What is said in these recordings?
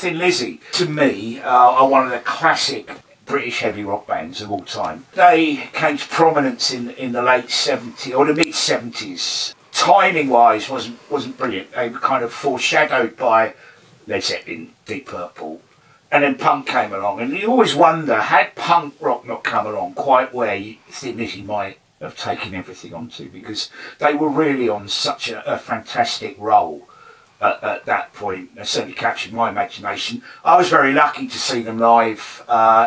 Thin Lizzy, to me, are one of the classic British heavy rock bands of all time. They came to prominence in the late 70s, or the mid-70s. Timing-wise, wasn't brilliant. They were kind of foreshadowed by Led Zeppelin, Deep Purple, and then punk came along. And you always wonder, had punk rock not come along quite where Thin Lizzy might have taken everything onto, because they were really on such a fantastic roll at that point. They certainly captured my imagination. I was very lucky to see them live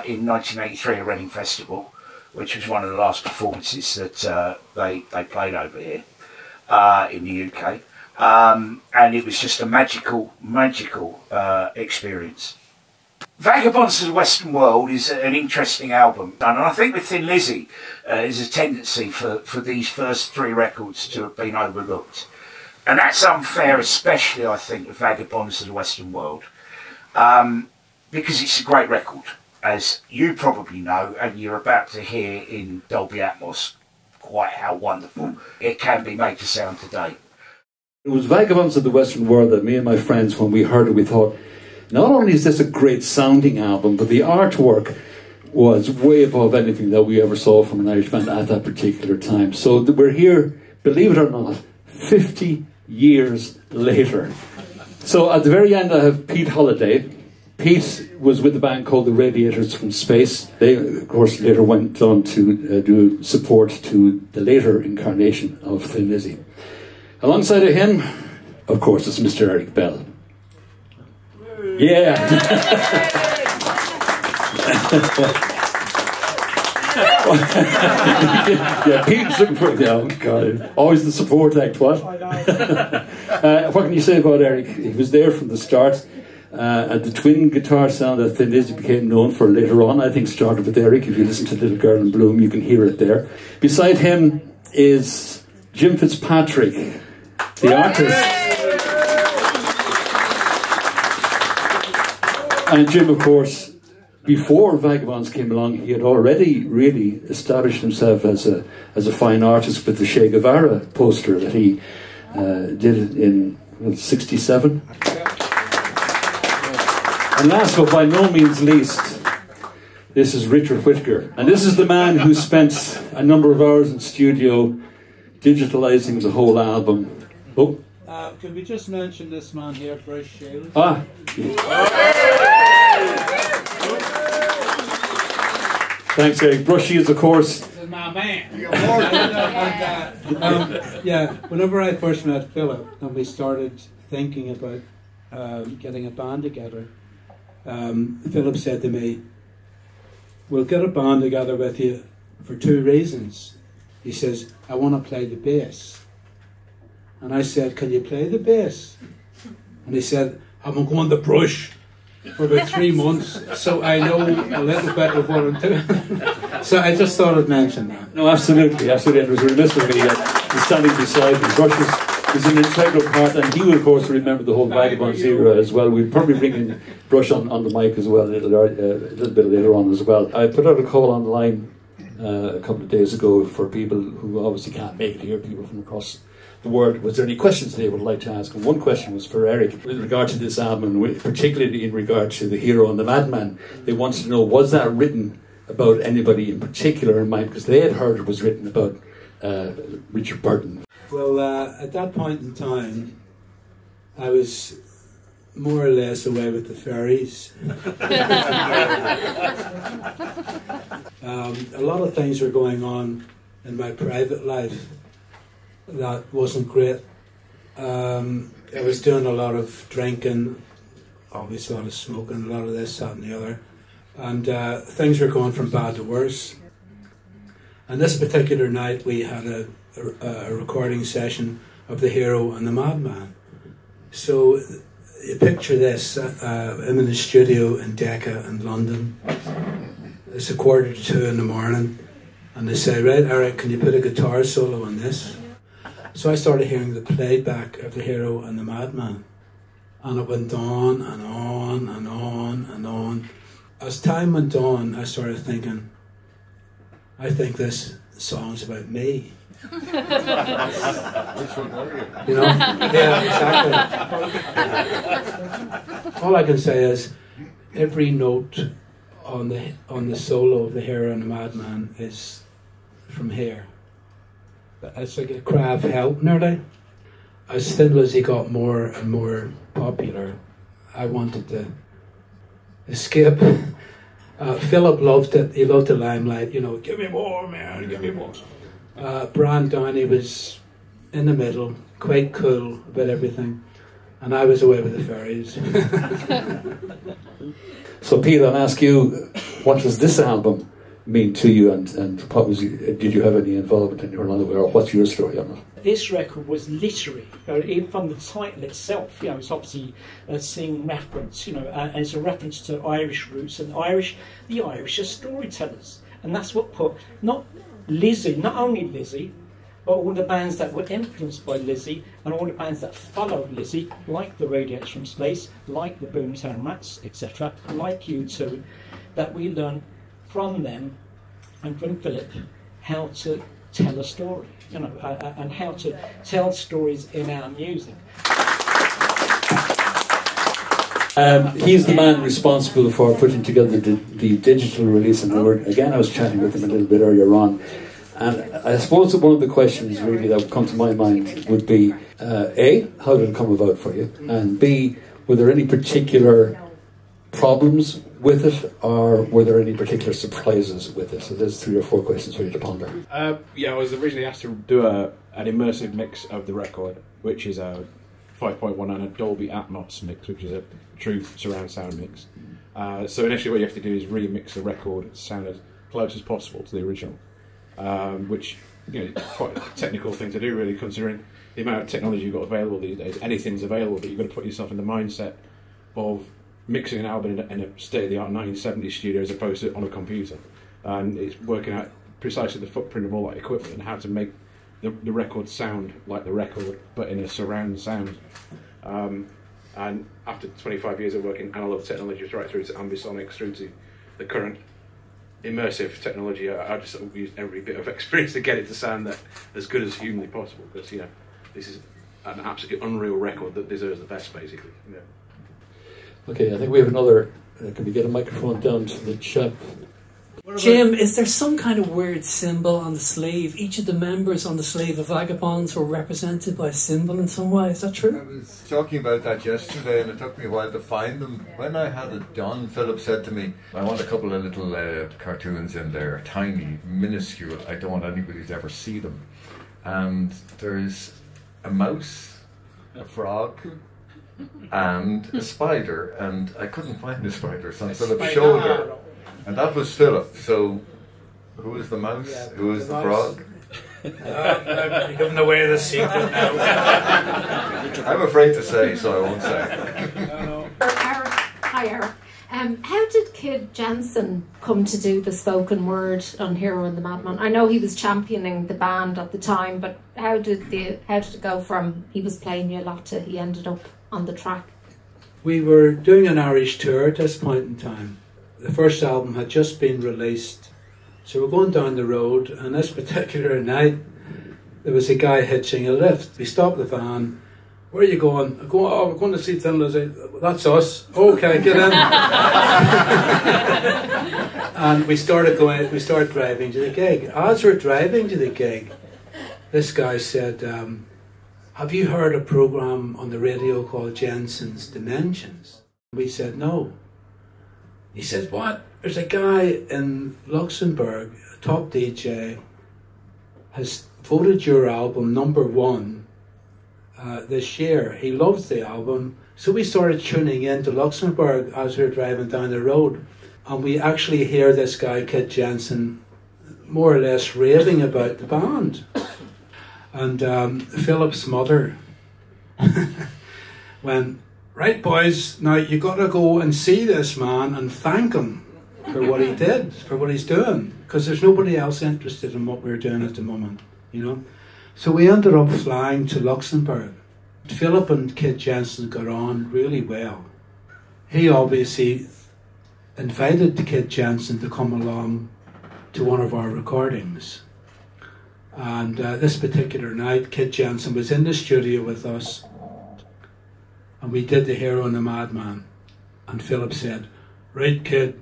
in 1983 at Reading Festival, which was one of the last performances that they played over here in the UK. And it was just a magical experience. Vagabonds of the Western World is an interesting album, and I think with Thin Lizzy there's a tendency for these first 3 records to have been overlooked. And that's unfair, especially, I think, with Vagabonds of the Western World, because it's a great record, as you probably know, and you're about to hear in Dolby Atmos quite how wonderful it can be made to sound today. It was Vagabonds of the Western World that me and my friends, when we heard it, we thought, not only is this a great sounding album, but the artwork was way above anything that we ever saw from an Irish band at that particular time. So we're here, believe it or not, 50 years later. So at the very end I have Pete Holliday. Pete was with a band called the Radiators from Space. They, of course, later went on to do support to the later incarnation of Thin Lizzy. Alongside of him, of course, it's Mr. Eric Bell. Yeah. Yeah, Pete's looking for, oh God, always the support act, what? What can you say about Eric? He was there from the start, and the twin guitar sound that Thin Lizzy became known for later on, I think, started with Eric. If you listen to Little Girl in Bloom, you can hear it there. Beside him is Jim Fitzpatrick, the artist. And Jim, of course, before Vagabonds came along, he had already really established himself as a fine artist with the Che Guevara poster that he did in '67. And last but by no means least, this is Richard Whittaker. And this is the man who spent a number of hours in studio digitalizing the whole album. Oh. Can we just mention this man here, Bruce Shields? Ah. Thanks, Eric. Bruce Shields, of course. My man. Yeah, whenever I first met Philip and we started thinking about getting a band together, Philip said to me, we'll get a band together with you for 2 reasons. He says, I want to play the bass. And I said, can you play the bass? And he said, I'm going to brush for about 3 months, so I know a little bit of what I'm doing. So I just thought I'd mention that. No, absolutely, absolutely. And it was remiss of me standing beside him. Brush is an integral part, and he will, of course, remember the whole Vagabonds era as well. We'll probably bring in Brush on the mic as well a little bit later on as well. I put out a call online a couple of days ago for people who obviously can't make it here, people from across the world. Was there any questions they would like to ask? And one question was for Eric with regard to this album, and particularly in regard to The Hero and the Madman. They wanted to know, was that written about anybody in particular in mind? Because they had heard it was written about Richard Burton. Well, at that point in time, I was more or less away with the fairies. A lot of things were going on in my private life that wasn't great. I was doing a lot of drinking, obviously a lot of smoking, a lot of this, that and the other. And things were going from bad to worse. And this particular night we had a recording session of The Hero and the Madman. So you picture this, I'm in the studio in Decca in London. It's 1:45 in the morning, and they say, right, Eric, can you put a guitar solo on this? So I started hearing the playback of The Hero and the Madman, and it went on and on and on and on. As time went on, I started thinking, I think this song's about me. You know? Yeah, exactly. all I can say is every note on the solo of the Hero and the Madman is from here. It's like a cry of help nearly. As Thin Lizzy got more and more popular, I wanted to escape. Philip loved it. He loved the limelight. You know, give me more, man, give me more. Brian Downey was in the middle, quite cool about everything, and I was away with the fairies. So, Pete, I'll ask you, what does this album mean to you, and what was did you have any involvement in your life, or what's your story on it? This record was literary, even from the title itself. You know, it's obviously a sing reference. You know, and it's a reference to Irish roots, and the Irish are storytellers, and that's what put not only Lizzy, but all the bands that were influenced by Lizzy, and all the bands that followed Lizzy, like the Radiates from Space, like the Boomtown Rats, etc., like U2, that we learned from them and from Philip how to tell a story, you know, and how to tell stories in our music. He's the man responsible for putting together the digital release, and again I was chatting with him a little bit earlier on, and I suppose that one of the questions really that would come to my mind would be A, how did it come about for you, and B, were there any particular problems with it, or were there any particular surprises with it? So there's 3 or 4 questions for you to ponder. Yeah, I was originally asked to do an immersive mix of the record, which is a 5.1 and a Dolby Atmos mix, which is a true surround sound mix. So initially what you have to do is remix the record to sound as close as possible to the original, which, you know, is quite a technical thing to do, really, considering the amount of technology you've got available these days. Anything's available, but you've got to put yourself in the mindset of mixing an album in a state-of-the-art 1970s studio as opposed to on a computer. And it's working out precisely the footprint of all that equipment and how to make the record sound like the record, but in a surround sound. And after 25 years of working analog technology right through to ambisonics, through to the current immersive technology, I just sort of used every bit of experience to get it to sound that as good as humanly possible, because, you know, this is an absolutely unreal record that deserves the best, basically. You know. Okay, I think we have another. Can we get a microphone down to the chap? Jim, is there some kind of weird symbol on the sleeve? Each of the members on the sleeve of Vagabonds were represented by a symbol in some way. Is that true? I was talking about that yesterday, and it took me a while to find them. When I had it done, Philip said to me, I want a couple of little cartoons in there, tiny, minuscule. I don't want anybody to ever see them. And there's a mouse, a frog, and a spider, and I couldn't find the spider. It's on Philip's shoulder, and that was Philip. So, who was the mouse? Yeah, who was the frog? You're giving away the secret now. I'm afraid to say, so I won't say. Eric, hi Eric. How did Kid Jensen come to do the spoken word on Hero and the Madman? I know he was championing the band at the time, but how did it go from he was playing you a lot to he ended up on the track? We were doing an Irish tour at this point in time. The first album had just been released, so we're going down the road, and this particular night there was a guy hitching a lift. We stopped the van. Where are you going? I go, oh, we're going to see Thin Lizzy. That's us. Okay, get in. And we started driving to the gig. As we're driving to the gig, this guy said, have you heard a program on the radio called Jensen's Dimensions? We said, no. He said, what? There's a guy in Luxembourg, a top DJ, has voted your album #1 this year. He loves the album. So we started tuning in to Luxembourg as we were driving down the road. And we actually hear this guy, Kid Jensen, more or less raving about the band. And Philip's mother went, right boys, now you got to go and see this man and thank him for what he did, for what he's doing. Because there's nobody else interested in what we're doing at the moment, you know. So we ended up flying to Luxembourg. Philip and Kid Jensen got on really well. He obviously invited the Kid Jensen to come along to one of our recordings. And this particular night, Kid Jensen was in the studio with us, and we did the Hero and the Madman. And Philip said, right kid,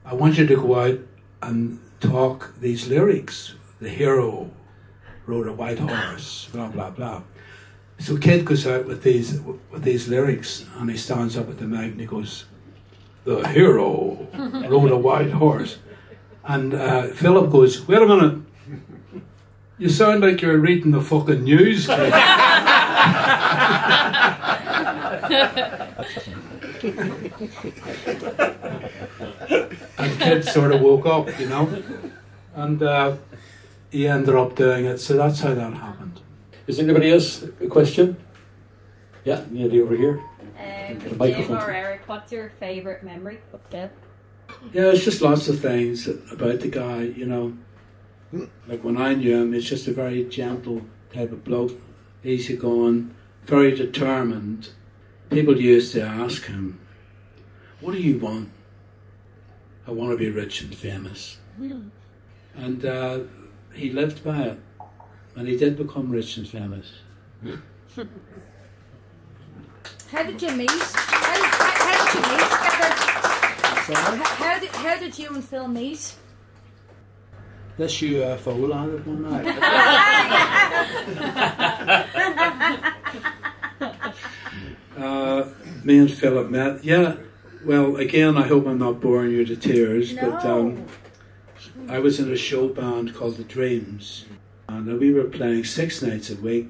I want you to go out and talk these lyrics. The hero rode a white horse, blah, blah, blah. So kid goes out with these lyrics, and he stands up at the mic and he goes, the hero rode a white horse. And Philip goes, wait a minute, you sound like you're reading the fucking news, kid. And kid sort of woke up, you know, and he ended up doing it. So that's how that happened. Is anybody else a question? Yeah, nearly over here. Jim or Eric, what's your favourite memory of Phil? Yeah, it's just lots of things about the guy, you know. Like when I knew him, he's just a very gentle type of bloke, easygoing, very determined. People used to ask him, what do you want? I want to be rich and famous. And he lived by it. And he did become rich and famous. How did you meet? How did you and Phil meet? This UFO landed one night. Me and Philip met. Yeah, well, again, I hope I'm not boring you to tears, no. But I was in a show band called The Dreams, and we were playing 6 nights a week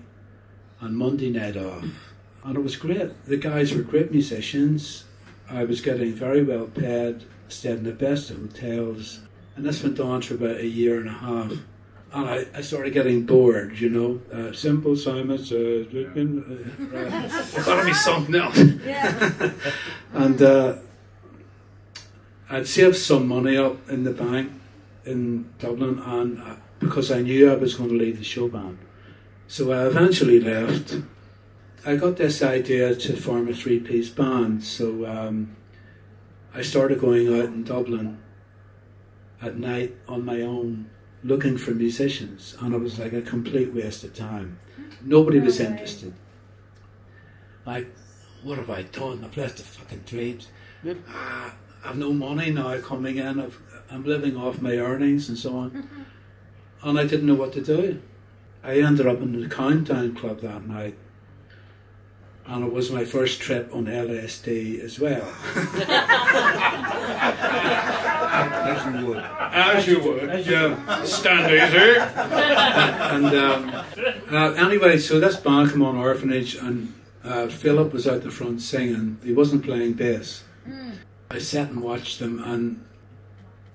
on Monday night off, and it was great. The guys were great musicians. I was getting very well paid, stayed in the best of hotels, and this went on for about a year and a half. And I started getting bored, you know. Simple Simon's, gotta be something else. Yeah. And I'd saved some money up in the bank in Dublin, and because I knew I was going to leave the show band. So I eventually left. I got this idea to form a 3-piece band, so I started going out in Dublin at night on my own, looking for musicians, and it was like a complete waste of time. Nobody was interested. Like, what have I done? I've left the fucking Dreams. I've no money now coming in. I'm living off my earnings and so on. And I didn't know what to do. I ended up in the Countdown Club that night, and it was my first trip on LSD as well. As you would. As you would, yeah. Stand easy. Anyway, so this band came on Orphanage, and Philip was out the front singing. He wasn't playing bass. I sat and watched them, and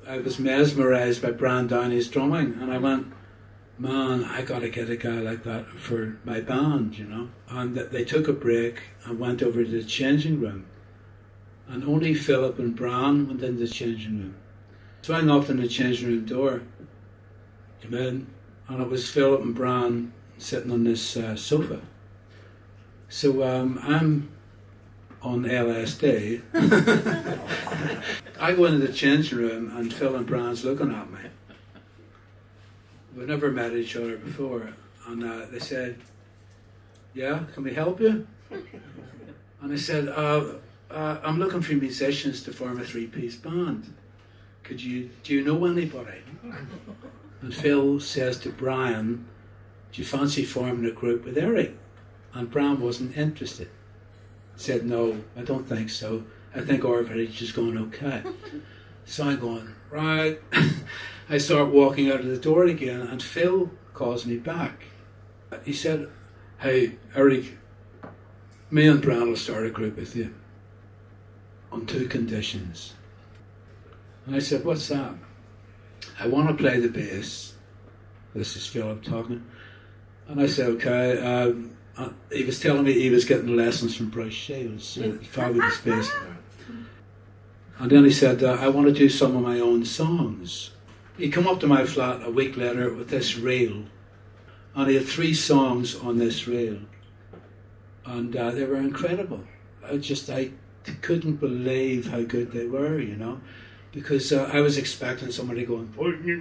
I was mesmerised by Brian Downey's drumming, and I went, man, I got to get a guy like that for my band, you know. And they took a break and went over to the changing room, and only Philip and Brian went in the changing room. So I knocked on the changing room door, came in, and it was Philip and Brian sitting on this sofa. So I'm on LSD. I go into the changing room, and Phil and Brian's looking at me. We've never met each other before, and they said, yeah, can we help you? And I said, I'm looking for musicians to form a 3-piece band. Do you know anybody? And Phil says to Brian, do you fancy forming a group with Eric? And Brian wasn't interested. Said, no, I don't think so. I think Orphanage is going okay. So I'm going, right. I start walking out of the door again, and Phil calls me back. He said, hey, Eric, me and Brian will start a group with you on 2 conditions. And I said, what's that? I want to play the bass. This is Philip talking. And I said, okay. He was telling me he was getting lessons from Bryce Shields, fabulous bass player. And then he said, I want to do some of my own songs. He came up to my flat a week later with this reel, and he had 3 songs on this reel, and they were incredible. I couldn't believe how good they were, you know, because I was expecting somebody going, you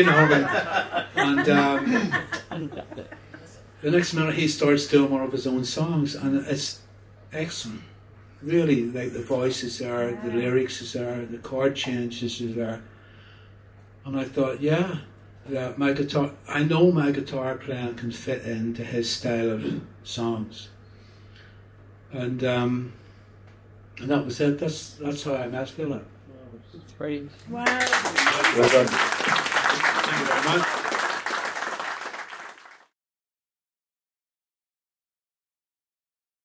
know, and the next minute he starts doing one of his own songs, and it's excellent. really, like the voices are, the lyrics is there, the chord changes is there. And I thought, yeah, my guitar, I know my guitar playing can fit into his style of songs. And that was it. That's how I met Phil Lynott. It's great. Wow. Well done. Thank you very much.